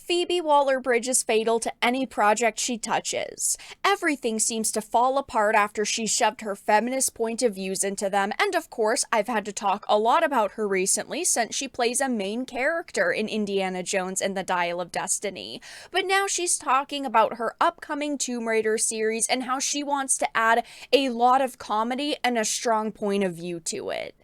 Phoebe Waller-Bridge is fatal to any project she touches. Everything seems to fall apart after she shoved her feminist point of views into them, and of course, I've had to talk a lot about her recently since she plays a main character in Indiana Jones and the Dial of Destiny. But now she's talking about her upcoming Tomb Raider series and how she wants to add a lot of comedy and a strong point of view to it.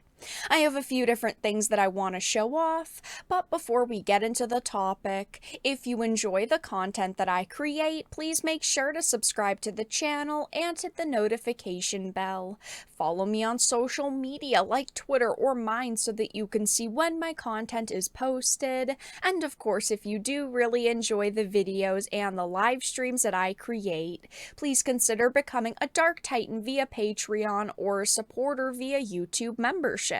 I have a few different things that I want to show off, but before we get into the topic, if you enjoy the content that I create, please make sure to subscribe to the channel and hit the notification bell. Follow me on social media like Twitter or mine so that you can see when my content is posted. And of course, if you do really enjoy the videos and the live streams that I create, please consider becoming a Dark Titan via Patreon or a supporter via YouTube membership.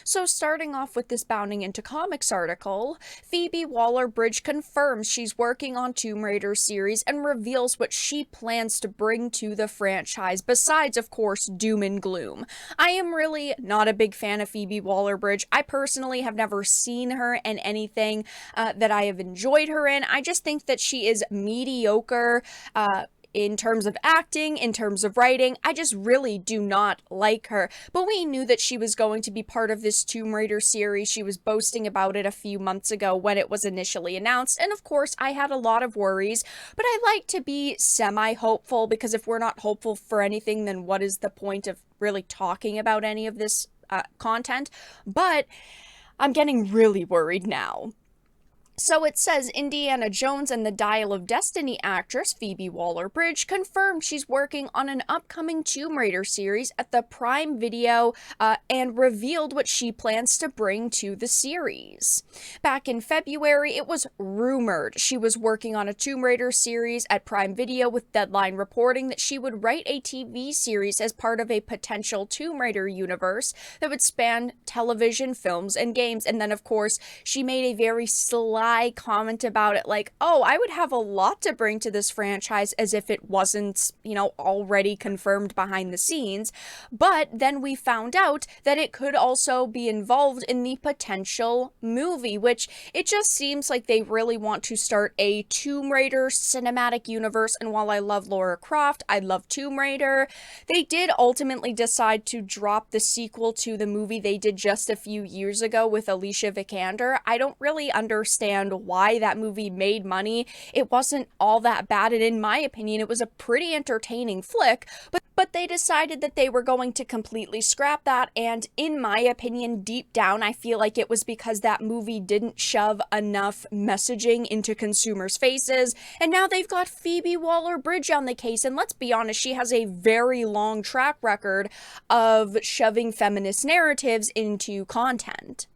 So starting off with this Bounding into Comics article, Phoebe Waller-Bridge confirms she's working on Tomb Raider series and reveals what she plans to bring to the franchise, besides, of course, doom and gloom. I am really not a big fan of Phoebe Waller-Bridge. I personally have never seen her in anything that I have enjoyed her in. I just think that she is mediocre, in terms of acting, in terms of writing. I just really do not like her. But we knew that she was going to be part of this Tomb Raider series. She was boasting about it a few months ago when it was initially announced. And of course, I had a lot of worries, but I like to be semi-hopeful, because if we're not hopeful for anything, then what is the point of really talking about any of this content? But I'm getting really worried now. So it says Indiana Jones and the Dial of Destiny actress Phoebe Waller-Bridge confirmed she's working on an upcoming Tomb Raider series at the Prime Video and revealed what she plans to bring to the series. Back in February, it was rumored she was working on a Tomb Raider series at Prime Video, with Deadline reporting that she would write a TV series as part of a potential Tomb Raider universe that would span television, films, and games. And then, of course, she made a very sly comment about it, like, oh, I would have a lot to bring to this franchise, as if it wasn't, already confirmed behind the scenes. But then we found out that it could also be involved in the potential movie, which it just seems like they really want to start a Tomb Raider cinematic universe. And while I love Lara Croft, I love Tomb Raider, they did ultimately decide to drop the sequel to the movie they did just a few years ago with Alicia Vikander. I don't really understand why that movie made money. It wasn't all that bad, and in my opinion, it was a pretty entertaining flick, but they decided that they were going to completely scrap that, and in my opinion, deep down, I feel like it was because that movie didn't shove enough messaging into consumers' faces, and now they've got Phoebe Waller-Bridge on the case, and let's be honest, she has a very long track record of shoving feminist narratives into content.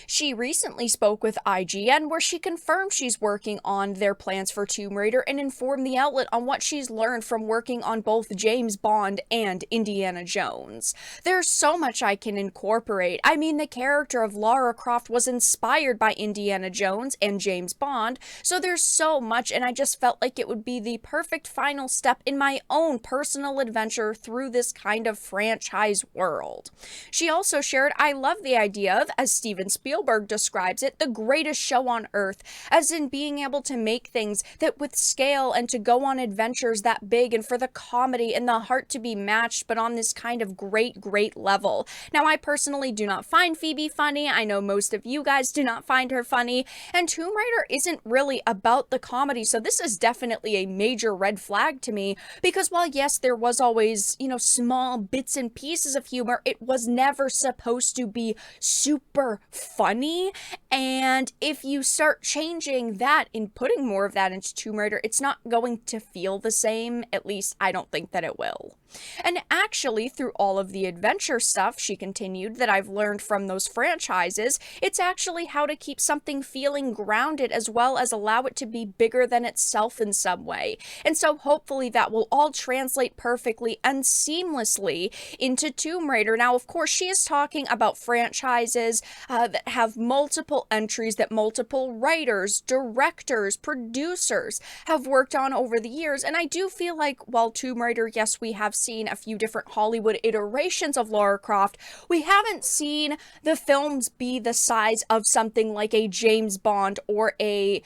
She recently spoke with IGN, where she confirmed she's working on their plans for Tomb Raider and informed the outlet on what she's learned from working on both James Bond and Indiana Jones. There's so much I can incorporate. I mean, the character of Lara Croft was inspired by Indiana Jones and James Bond, so there's so much, and I just felt like it would be the perfect final step in my own personal adventure through this kind of franchise world. She also shared, I love the idea of, as Steven Spielberg describes it, the greatest show on earth, as in being able to make things that with scale and to go on adventures that big, and for the comedy and the heart to be matched, but on this kind of great level. Now, I personally do not find Phoebe funny. I know most of you guys do not find her funny, and Tomb Raider isn't really about the comedy, so this is definitely a major red flag to me, because while yes, there was always, small bits and pieces of humor, it was never supposed to be super funny, and if you start changing that and putting more of that into Tomb Raider, it's not going to feel the same. At least I don't think that it will. And actually, through all of the adventure stuff, she continued, that I've learned from those franchises, it's actually how to keep something feeling grounded as well as allow it to be bigger than itself in some way. And so hopefully that will all translate perfectly and seamlessly into Tomb Raider. Now, of course, she is talking about franchises that have multiple entries that multiple writers, directors, producers have worked on over the years. And I do feel like while Tomb Raider, yes, we have seen a few different Hollywood iterations of Lara Croft. We haven't seen the films be the size of something like a James Bond or a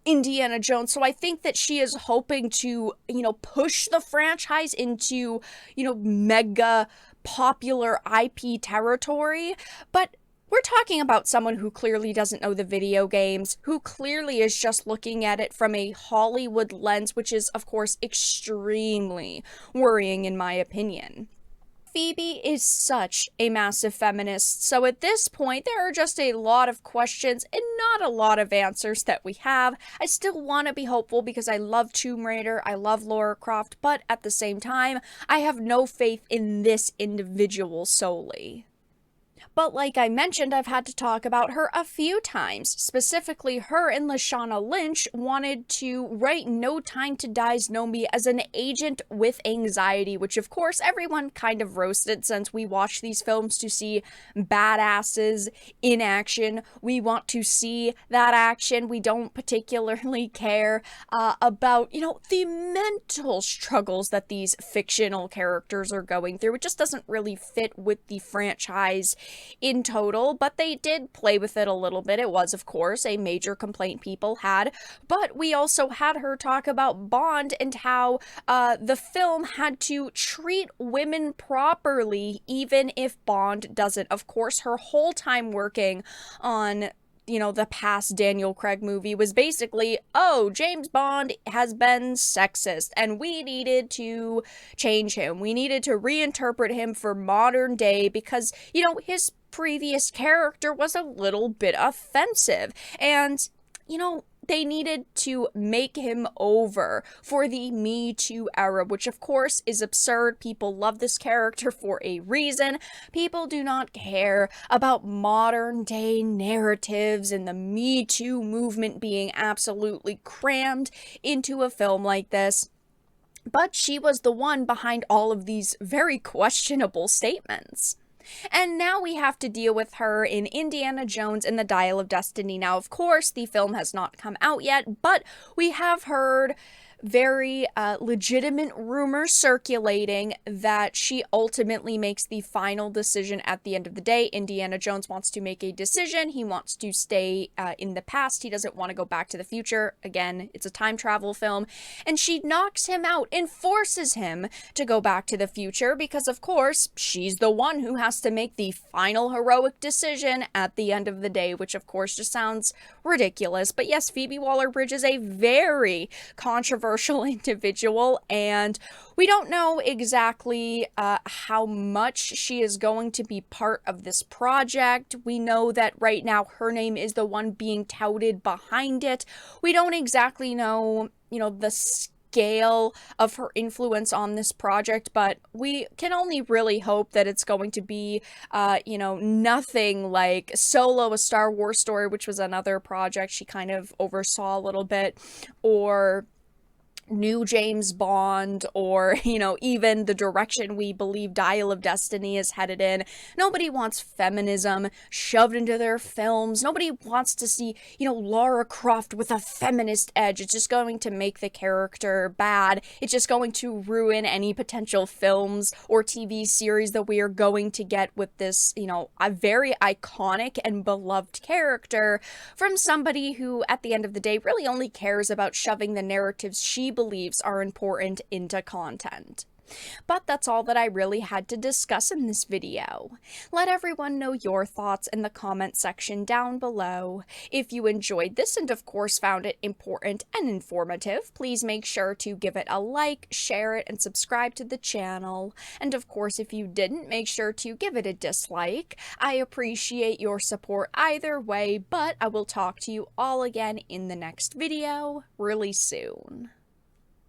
Indiana Jones. So I think that she is hoping to, push the franchise into, mega popular IP territory. But we're talking about someone who clearly doesn't know the video games, who clearly is just looking at it from a Hollywood lens, which is, of course, extremely worrying in my opinion. Phoebe is such a massive feminist, so at this point there are just a lot of questions and not a lot of answers that we have. I still want to be hopeful because I love Tomb Raider, I love Lara Croft, but at the same time, I have no faith in this individual solely. But like I mentioned, I've had to talk about her a few times. Specifically, her and Lashana Lynch wanted to write No Time to Die's Nomi as an agent with anxiety, which of course everyone kind of roasted since we watch these films to see badasses in action. We want to see that action. We don't particularly care about, the mental struggles that these fictional characters are going through. It just doesn't really fit with the franchise in total, but they did play with it a little bit. It was, of course, a major complaint people had, but we also had her talk about Bond and how the film had to treat women properly, even if Bond doesn't. Of course, her whole time working on the past Daniel Craig movie was basically, oh, James Bond has been sexist, and we needed to change him. We needed to reinterpret him for modern day because, his previous character was a little bit offensive. And, they needed to make him over for the Me Too era, which of course is absurd. People love this character for a reason. People do not care about modern day narratives and the Me Too movement being absolutely crammed into a film like this. But she was the one behind all of these very questionable statements. And now we have to deal with her in Indiana Jones and the Dial of Destiny. Now, of course, the film has not come out yet, but we have heard very legitimate rumors circulating that she ultimately makes the final decision at the end of the day. Indiana Jones wants to make a decision. He wants to stay in the past. He doesn't want to go back to the future. Again, it's a time travel film. And she knocks him out and forces him to go back to the future because, of course, she's the one who has to make the final heroic decision at the end of the day, which, of course, just sounds ridiculous. But yes, Phoebe Waller-Bridge is a very controversial individual, and we don't know exactly how much she is going to be part of this project. We know that right now her name is the one being touted behind it. We don't exactly know, the scale of her influence on this project, but we can only really hope that it's going to be, nothing like Solo, A Star Wars Story, which was another project she kind of oversaw a little bit, or new James Bond, or, even the direction we believe Dial of Destiny is headed in. Nobody wants feminism shoved into their films. Nobody wants to see, Lara Croft with a feminist edge. It's just going to make the character bad. It's just going to ruin any potential films or TV series that we are going to get with this, a very iconic and beloved character from somebody who, at the end of the day, really only cares about shoving the narratives she believes are important into content. But that's all that I really had to discuss in this video. Let everyone know your thoughts in the comment section down below. If you enjoyed this and of course found it important and informative, please make sure to give it a like, share it, and subscribe to the channel. And of course, if you didn't, make sure to give it a dislike. I appreciate your support either way, but I will talk to you all again in the next video really soon.